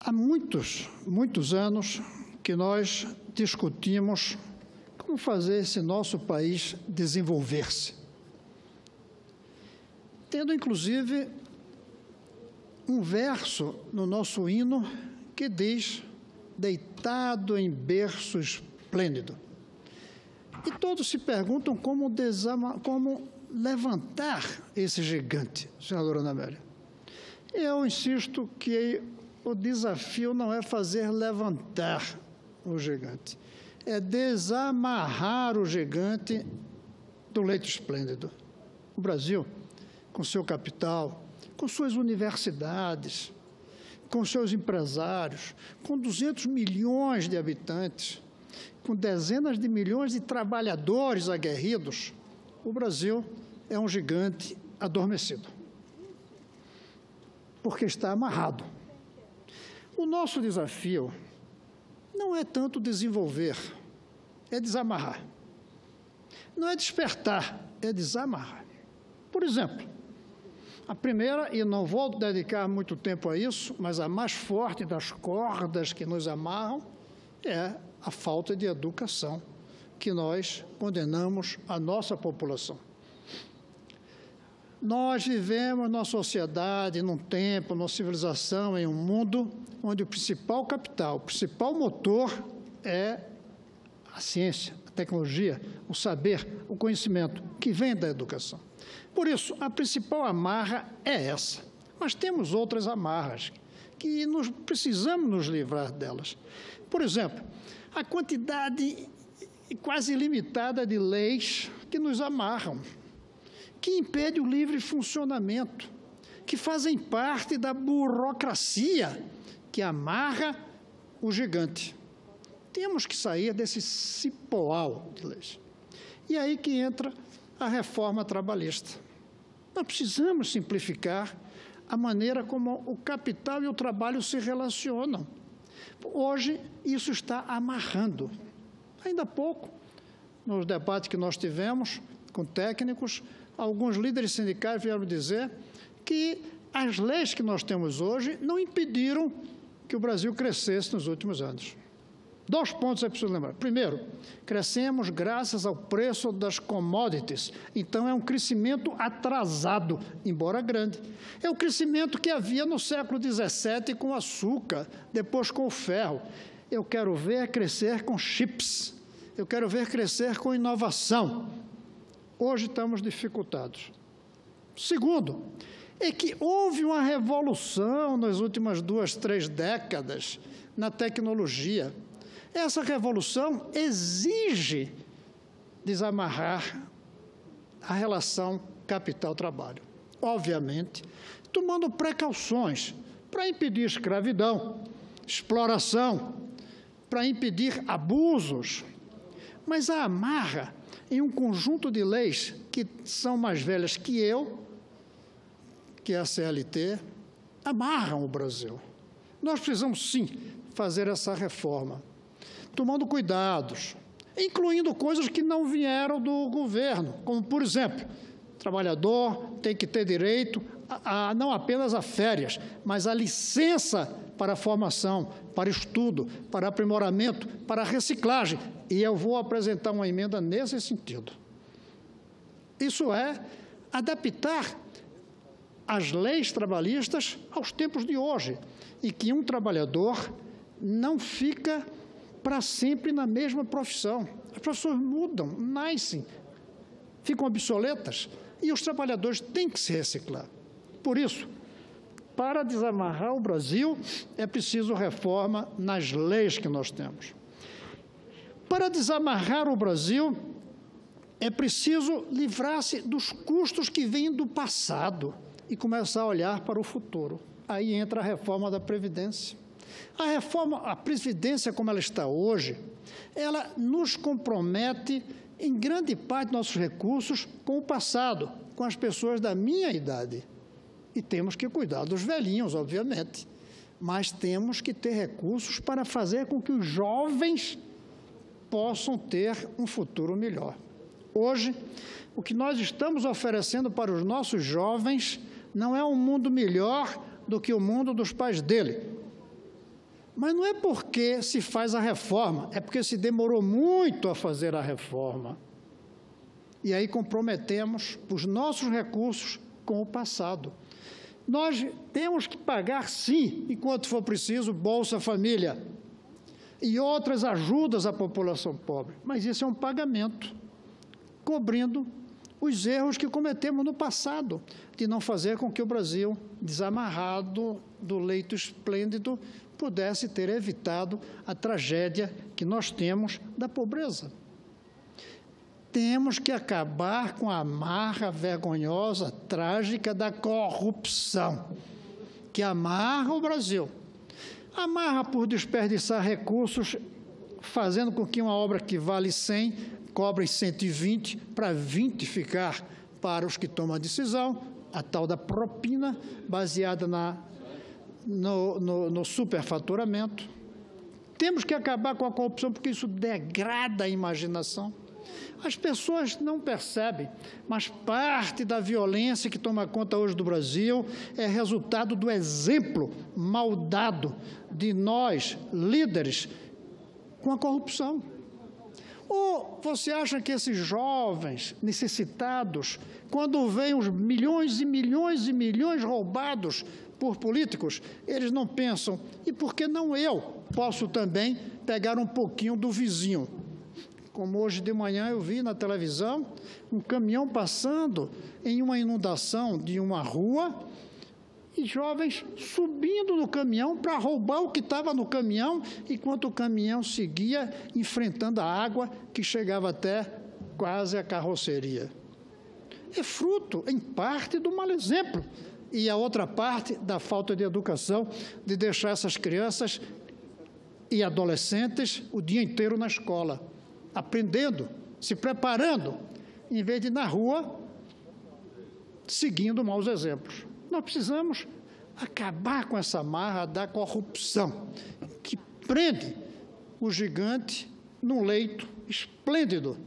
Há muitos anos que nós discutimos como fazer esse nosso país desenvolver-se, tendo, inclusive, um verso no nosso hino que diz: deitado em berço esplêndido. E todos se perguntam como levantar esse gigante, senadora Ana Amélia. Eu insisto que o desafio não é fazer levantar o gigante, é desamarrar o gigante do leito esplêndido. O Brasil, com seu capital, com suas universidades, com seus empresários, com 200 milhões de habitantes, com dezenas de milhões de trabalhadores aguerridos, o Brasil é um gigante adormecido, porque está amarrado. O nosso desafio não é tanto desenvolver, é desamarrar. Não é despertar, é desamarrar. Por exemplo, a primeira, e não vou dedicar muito tempo a isso, mas a mais forte das cordas que nos amarram é a falta de educação que nós condenamos à nossa população. Nós vivemos numa sociedade, num tempo, numa civilização, em um mundo onde o principal capital, o principal motor é a ciência, a tecnologia, o saber, o conhecimento, que vem da educação. Por isso, a principal amarra é essa. Mas temos outras amarras que precisamos nos livrar delas. Por exemplo, a quantidade quase ilimitada de leis que nos amarram, que impedem o livre funcionamento, que fazem parte da burocracia que amarra o gigante. Temos que sair desse cipoal de leis. E aí que entra a reforma trabalhista. Nós precisamos simplificar a maneira como o capital e o trabalho se relacionam. Hoje, isso está amarrando. Ainda há pouco, nos debates que nós tivemos com técnicos, alguns líderes sindicais vieram dizer que as leis que nós temos hoje não impediram que o Brasil crescesse nos últimos anos. 2 pontos é preciso lembrar. Primeiro, crescemos graças ao preço das commodities. Então, é um crescimento atrasado, embora grande. É o crescimento que havia no século XVII com o açúcar, depois com o ferro. Eu quero ver crescer com chips. Eu quero ver crescer com inovação. Hoje estamos dificultados. Segundo, é que houve uma revolução nas últimas 2, 3 décadas na tecnologia. Essa revolução exige desamarrar a relação capital-trabalho. Obviamente, tomando precauções para impedir escravidão, exploração, para impedir abusos, mas a amarra em um conjunto de leis que são mais velhas que eu, que é a CLT, amarram o Brasil. Nós precisamos, sim, fazer essa reforma, tomando cuidados, incluindo coisas que não vieram do governo, como, por exemplo, o trabalhador tem que ter direito não apenas a férias, mas a licença para a formação, para estudo, para aprimoramento, para reciclagem. E eu vou apresentar uma emenda nesse sentido. Isso é adaptar as leis trabalhistas aos tempos de hoje, e que um trabalhador não fica para sempre na mesma profissão. As profissões mudam, nascem, ficam obsoletas, e os trabalhadores têm que se reciclar. Por isso, para desamarrar o Brasil, é preciso reforma nas leis que nós temos. Para desamarrar o Brasil, é preciso livrar-se dos custos que vêm do passado e começar a olhar para o futuro. Aí entra a reforma da Previdência. A Previdência, como ela está hoje, ela nos compromete em grande parte dos nossos recursos com o passado, com as pessoas da minha idade. E temos que cuidar dos velhinhos, obviamente, mas temos que ter recursos para fazer com que os jovens possam ter um futuro melhor. Hoje, o que nós estamos oferecendo para os nossos jovens não é um mundo melhor do que o mundo dos pais dele. Mas não é porque se faz a reforma, é porque se demorou muito a fazer a reforma. E aí comprometemos os nossos recursos com o passado. Nós temos que pagar, sim, enquanto for preciso, Bolsa Família e outras ajudas à população pobre. Mas isso é um pagamento, cobrindo os erros que cometemos no passado, de não fazer com que o Brasil, desamarrado do leito esplêndido, pudesse ter evitado a tragédia que nós temos da pobreza. Temos que acabar com a marra vergonhosa, trágica da corrupção, que amarra o Brasil. Amarra por desperdiçar recursos, fazendo com que uma obra que vale 100, cobre 120, para 20 ficar para os que tomam a decisão, a tal da propina, baseada no superfaturamento. Temos que acabar com a corrupção, porque isso degrada a imaginação. As pessoas não percebem, mas parte da violência que toma conta hoje do Brasil é resultado do exemplo mal dado de nós, líderes, com a corrupção. Ou você acha que esses jovens necessitados, quando veem os milhões e milhões e milhões roubados por políticos, eles não pensam, e por que não eu posso também pegar um pouquinho do vizinho? Como hoje de manhã eu vi na televisão um caminhão passando em uma inundação de uma rua e jovens subindo no caminhão para roubar o que estava no caminhão, enquanto o caminhão seguia enfrentando a água que chegava até quase a carroceria. É fruto, em parte, do mau exemplo. E a outra parte da falta de educação, de deixar essas crianças e adolescentes o dia inteiro na escola, aprendendo, se preparando, em vez de ir na rua, seguindo maus exemplos. Nós precisamos acabar com essa marra da corrupção, que prende o gigante num leito esplêndido,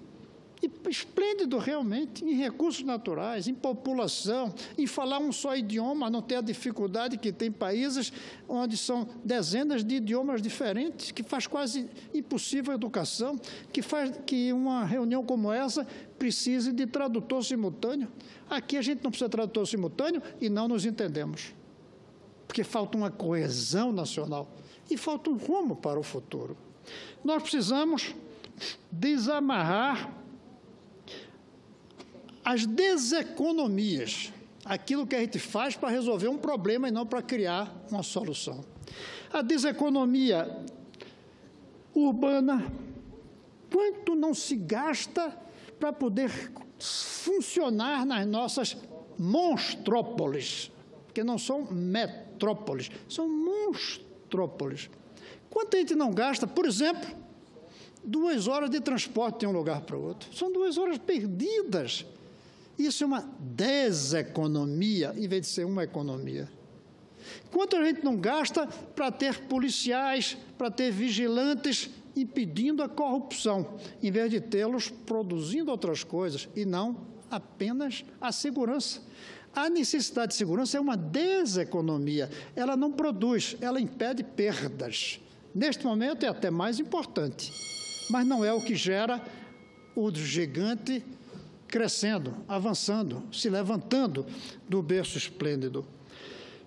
e esplêndido realmente, em recursos naturais, em população, em falar um só idioma, não ter a dificuldade que tem países onde são dezenas de idiomas diferentes, que faz quase impossível a educação, que faz que uma reunião como essa precise de tradutor simultâneo. Aqui a gente não precisa de tradutor simultâneo e não nos entendemos, porque falta uma coesão nacional e falta um rumo para o futuro. Nós precisamos desamarrar as deseconomias, aquilo que a gente faz para resolver um problema e não para criar uma solução. A deseconomia urbana, quanto não se gasta para poder funcionar nas nossas monstrópoles, que não são metrópoles, são monstrópoles. Quanto a gente não gasta, por exemplo, 2 horas de transporte de um lugar para o outro. São 2 horas perdidas. Isso é uma deseconomia, em vez de ser uma economia. Quanto a gente não gasta para ter policiais, para ter vigilantes impedindo a corrupção, em vez de tê-los produzindo outras coisas, e não apenas a segurança. A necessidade de segurança é uma deseconomia. Ela não produz, ela impede perdas. Neste momento é até mais importante, mas não é o que gera o gigante crescendo, avançando, se levantando do berço esplêndido.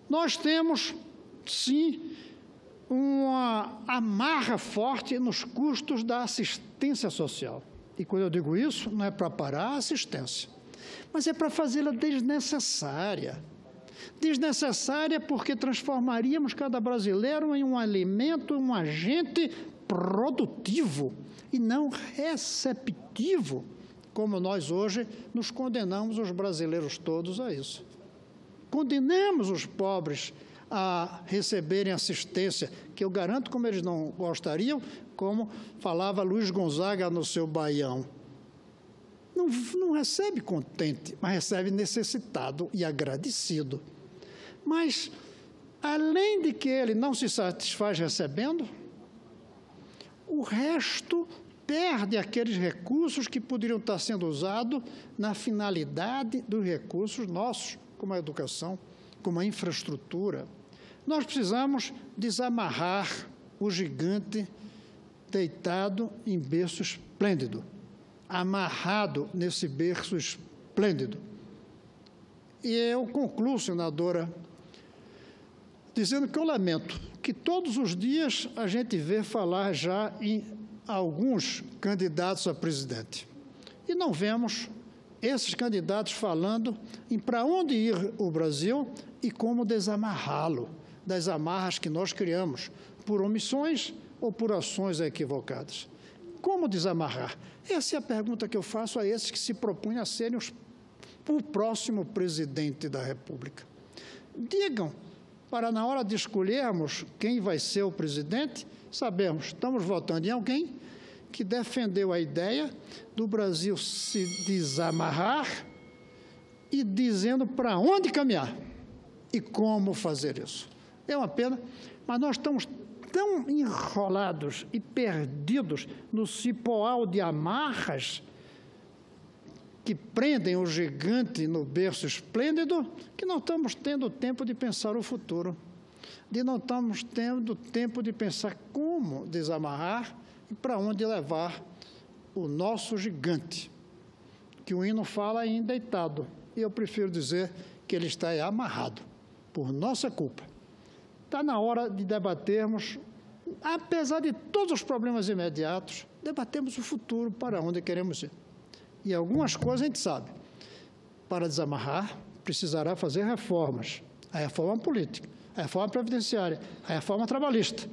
Nós temos, sim, uma amarra forte nos custos da assistência social. E quando eu digo isso, não é para parar a assistência, mas é para fazê-la desnecessária. Desnecessária porque transformaríamos cada brasileiro em um alimento, um agente produtivo e não receptivo, como nós hoje nos condenamos, os brasileiros todos, a isso. Condenamos os pobres a receberem assistência, que eu garanto como eles não gostariam, como falava Luiz Gonzaga no seu Baião. Não recebe contente, mas recebe necessitado e agradecido. Mas, além de que ele não se satisfaz recebendo, o resto perde aqueles recursos que poderiam estar sendo usados na finalidade dos recursos nossos, como a educação, como a infraestrutura. Nós precisamos desamarrar o gigante deitado em berço esplêndido, amarrado nesse berço esplêndido. E eu concluo, senadora, dizendo que eu lamento que todos os dias a gente vê falar já em alguns candidatos a presidente. E não vemos esses candidatos falando em para onde ir o Brasil e como desamarrá-lo das amarras que nós criamos por omissões ou por ações equivocadas. Como desamarrar? Essa é a pergunta que eu faço a esses que se propõem a serem o próximo presidente da República. Digam, para na hora de escolhermos quem vai ser o presidente, sabemos, estamos votando em alguém que defendeu a ideia do Brasil se desamarrar e dizendo para onde caminhar e como fazer isso. É uma pena, mas nós estamos tão enrolados e perdidos no cipoal de amarras que prendem o gigante no berço esplêndido, que não estamos tendo tempo de pensar o futuro, não estamos tendo tempo de pensar como desamarrar e para onde levar o nosso gigante, que o hino fala em deitado, e eu prefiro dizer que ele está amarrado, por nossa culpa. Está na hora de debatermos, apesar de todos os problemas imediatos, debatemos o futuro, para onde queremos ir. E algumas coisas a gente sabe. Para desamarrar, precisará fazer reformas. A reforma política, a reforma previdenciária, a reforma trabalhista.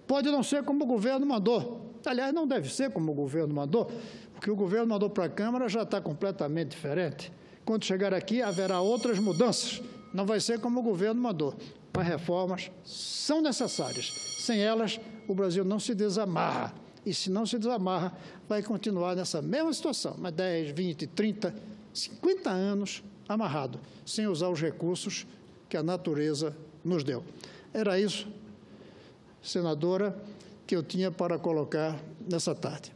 Pode não ser como o governo mandou. Aliás, não deve ser como o governo mandou, porque o governo mandou para a Câmara já está completamente diferente. Quando chegar aqui, haverá outras mudanças. Não vai ser como o governo mandou. Mas reformas são necessárias. Sem elas, o Brasil não se desamarra. E se não se desamarra, vai continuar nessa mesma situação, mas 10, 20, 30, 50 anos amarrado, sem usar os recursos que a natureza nos deu. Era isso, senadora, que eu tinha para colocar nessa tarde.